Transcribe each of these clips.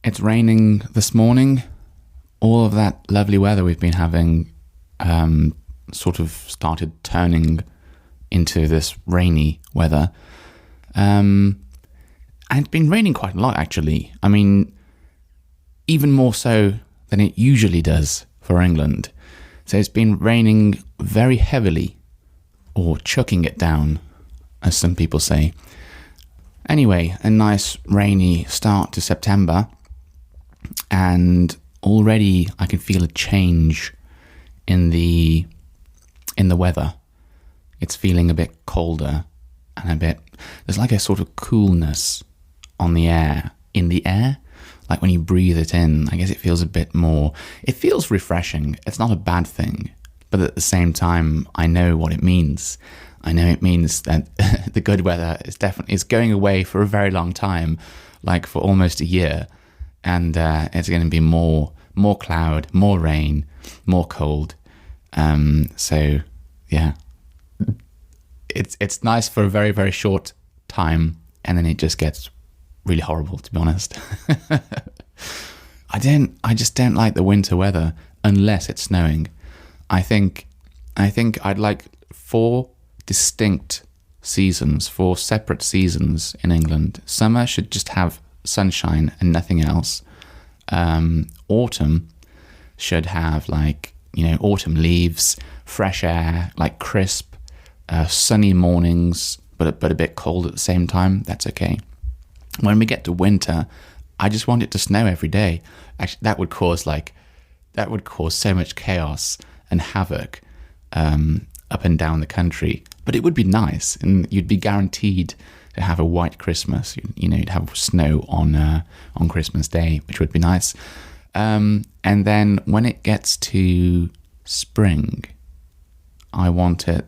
It's raining this morning. All of that lovely weather we've been having sort of started turning into this rainy weather. And it's been raining quite a lot, actually. I mean, even more so than it usually does for England. So it's been raining very heavily, or chucking it down, as some people say. Anyway, a nice rainy start to September, and already I can feel a change in the weather. It's feeling a bit colder and there's like a sort of coolness in the air. Like when you breathe it in, I guess it feels a bit more, it feels refreshing. It's not a bad thing, but at the same time, I know what it means. I know it means that the good weather is going away for a very long time, like for almost a year. And it's going to be more cloud, more rain, more cold. So yeah, it's nice for a very, very short time, and then it just gets really horrible, to be honest. I just don't like the winter weather unless it's snowing. I think I'd like 4 distinct seasons, 4 separate seasons in England. Summer should just have sunshine and nothing else. Autumn should have autumn leaves, fresh air, like crisp, sunny mornings, but a bit cold at the same time. That's okay. When we get to winter, I just want it to snow every day. Actually, that would cause so much chaos and havoc up and down the country. But it would be nice, and you'd be guaranteed to have a white Christmas. You'd have snow on Christmas Day, which would be nice. And then when it gets to spring, I want to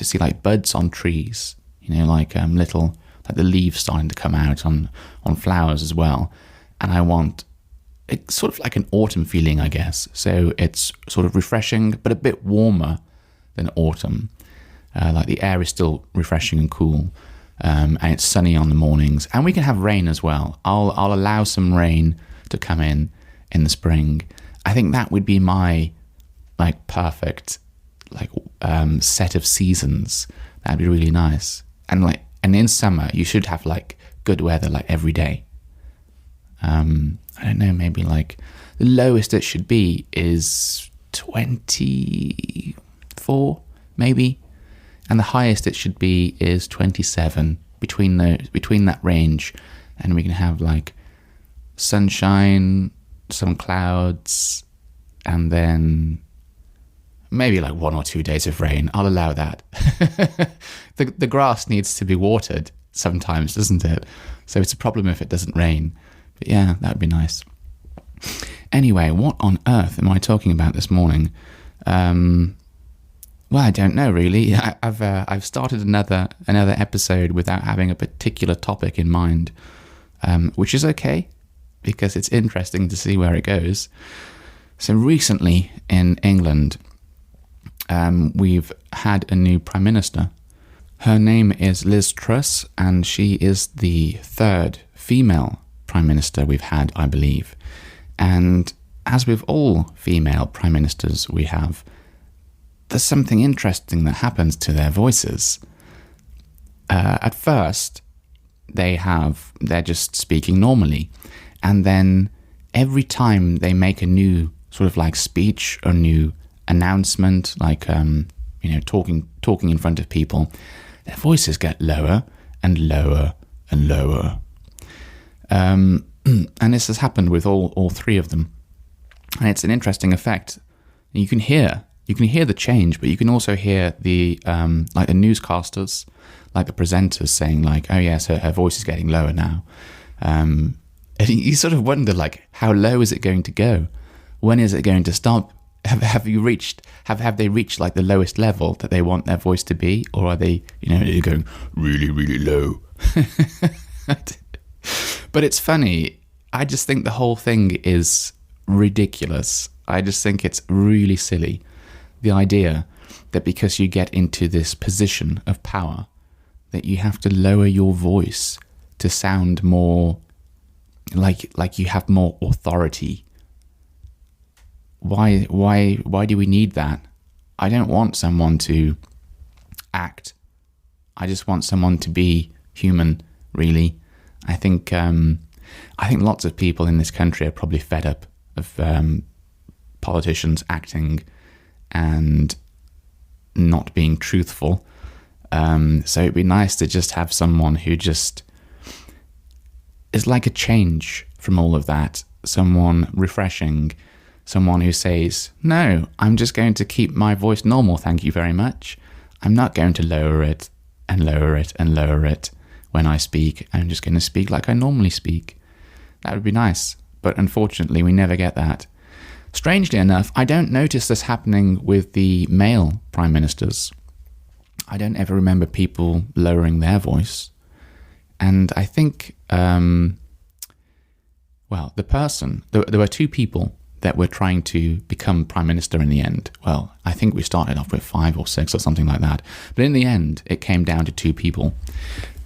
see like buds on trees. Like the leaves starting to come out on flowers as well. And I want it's sort of like an autumn feeling, I guess. So it's sort of refreshing, but a bit warmer than autumn. Like the air is still refreshing and cool. And it's sunny on the mornings, and we can have rain as well. I'll allow some rain to come in the spring. I think that would be my perfect set of seasons. That'd be really nice. And in summer you should have good weather every day. I don't know, maybe the lowest it should be is 24 maybe. And the highest it should be is 27, between that range. And we can have sunshine, some clouds, and then maybe 1 or 2 days of rain. I'll allow that. The grass needs to be watered sometimes, doesn't it? So it's a problem if it doesn't rain. But yeah, that would be nice. Anyway, what on earth am I talking about this morning? Well, I don't know really. I've started another episode without having a particular topic in mind, which is okay because it's interesting to see where it goes. So recently in England, we've had a new Prime Minister. Her name is Liz Truss, and she is the 3rd female Prime Minister we've had, I believe. And as with all female Prime Ministers we have, there's something interesting that happens to their voices. At first, they're just speaking normally. And then every time they make a new sort of speech or new announcement, talking in front of people, their voices get lower and lower and lower. And this has happened with all 3 of them. And it's an interesting effect. You can hear the change, but you can also hear the the newscasters, the presenters saying oh yes, her voice is getting lower now. And you sort of wonder how low is it going to go? When is it going to stop? Have they reached the lowest level that they want their voice to be, or are they they're going really, really low? But it's funny. I just think the whole thing is ridiculous. I just think it's really silly. The idea that because you get into this position of power, that you have to lower your voice to sound more like you have more authority. Why do we need that? I don't want someone to act. I just want someone to be human, really. I think lots of people in this country are probably fed up of politicians acting and not being truthful. So it'd be nice to just have someone who just is like a change from all of that. Someone refreshing. Someone who says, no, I'm just going to keep my voice normal, thank you very much. I'm not going to lower it and lower it and lower it when I speak. I'm just going to speak like I normally speak. That would be nice. But unfortunately, we never get that. Strangely enough, I don't notice this happening with the male prime ministers. I don't ever remember people lowering their voice. And I think, there were two people that were trying to become prime minister in the end. Well, I think we started off with 5 or 6 or something like that. But in the end, it came down to 2 people.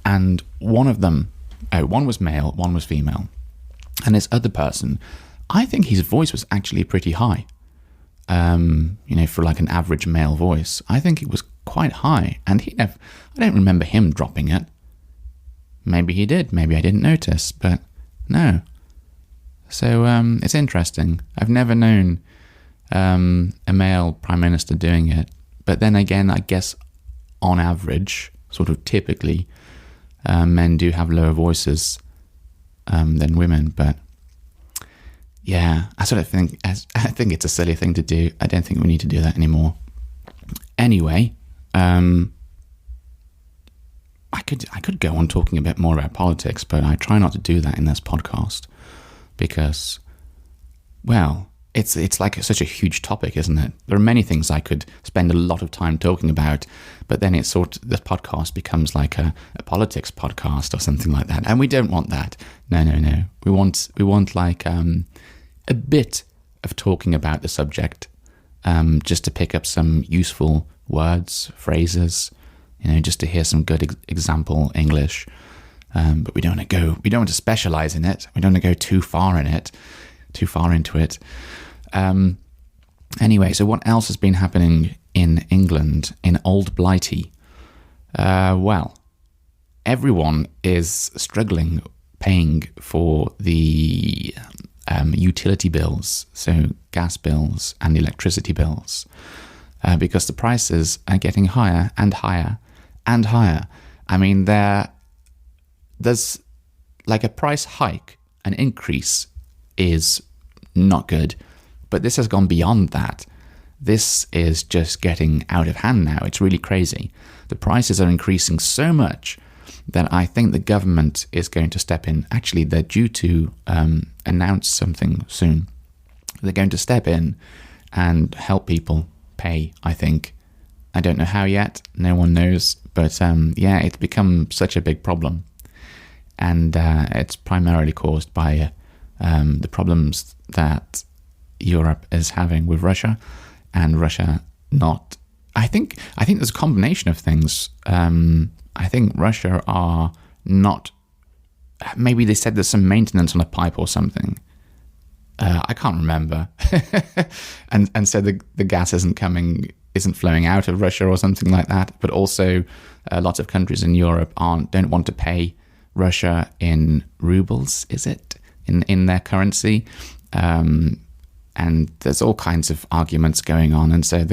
And one of them, one was male, one was female. And this other person, I think his voice was actually pretty high. For like an average male voice. I think it was quite high. And I don't remember him dropping it. Maybe he did. Maybe I didn't notice. But no. So it's interesting. I've never known a male prime minister doing it. But then again, I guess on average, sort of typically, men do have lower voices than women. But yeah, I think it's a silly thing to do. I don't think we need to do that anymore. Anyway, I could go on talking a bit more about politics, but I try not to do that in this podcast. Because, well, it's like such a huge topic, isn't it? There are many things I could spend a lot of time talking about, but then this podcast becomes like a politics podcast or something like that, and we don't want that. No. We want like a bit of talking about the subject, just to pick up some useful words, phrases, just to hear some good example English. But we don't want to specialize in it. We don't want to go too far into it. Anyway, so what else has been happening in England, in Old Blighty? Well, everyone is struggling paying for the utility bills, so gas bills and electricity bills, because the prices are getting higher and higher and higher. I mean, there's like a price hike, an increase is not good, but this has gone beyond that. This is just getting out of hand now. It's really crazy. The prices are increasing so much that I think the government is going to step in. Actually, they're due to announce something soon. They're going to step in and help people pay, I think. I don't know how yet. No one knows. But it's become such a big problem. And it's primarily caused by the problems that Europe is having with Russia, and Russia not. I think there's a combination of things. I think Russia are not. Maybe they said there's some maintenance on a pipe or something. I can't remember. and so the gas isn't flowing out of Russia or something like that. But also, lots of countries in Europe don't want to pay Russia in rubles, is it? In their currency. And there's all kinds of arguments going on. And so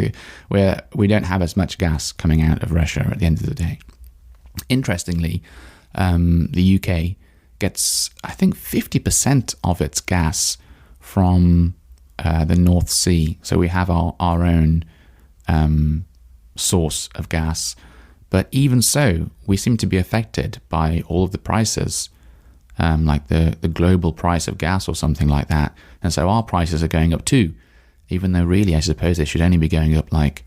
we don't have as much gas coming out of Russia at the end of the day. Interestingly, the UK gets, I think, 50% of its gas from the North Sea. So we have our own source of gas. But even so, we seem to be affected by all of the prices, like the global price of gas or something like that. And so our prices are going up too, even though really, I suppose they should only be going up like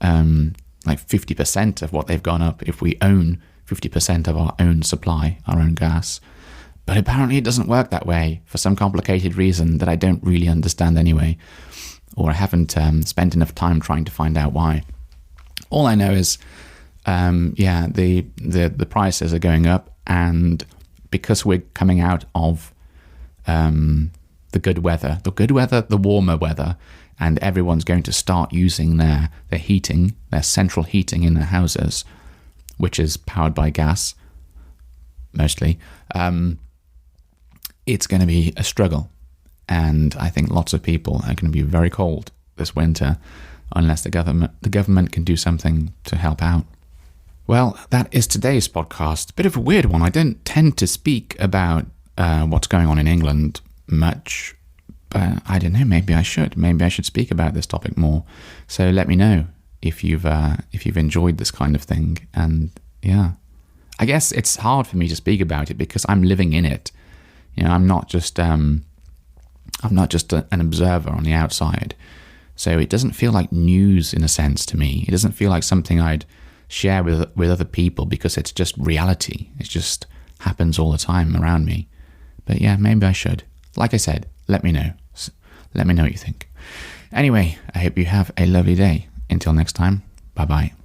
50% of what they've gone up if we own 50% of our own supply, our own gas. But apparently it doesn't work that way for some complicated reason that I don't really understand anyway, or I haven't spent enough time trying to find out why. All I know is, the prices are going up, and because we're coming out of the good weather, the warmer weather, and everyone's going to start using their heating, their central heating in their houses, which is powered by gas, mostly, it's going to be a struggle. And I think lots of people are going to be very cold this winter unless the government can do something to help out. Well, that is today's podcast. Bit of a weird one. I don't tend to speak about what's going on in England much, but I don't know, maybe I should. Maybe I should speak about this topic more. So let me know if you've enjoyed this kind of thing. And yeah, I guess it's hard for me to speak about it because I'm living in it. You know, I'm not just an observer on the outside. So it doesn't feel like news in a sense to me. It doesn't feel like something I'd share with other people because it's just reality. It just happens all the time around me. But yeah, maybe I should. Like I said, let me know. Let me know what you think. Anyway, I hope you have a lovely day. Until next time, bye-bye.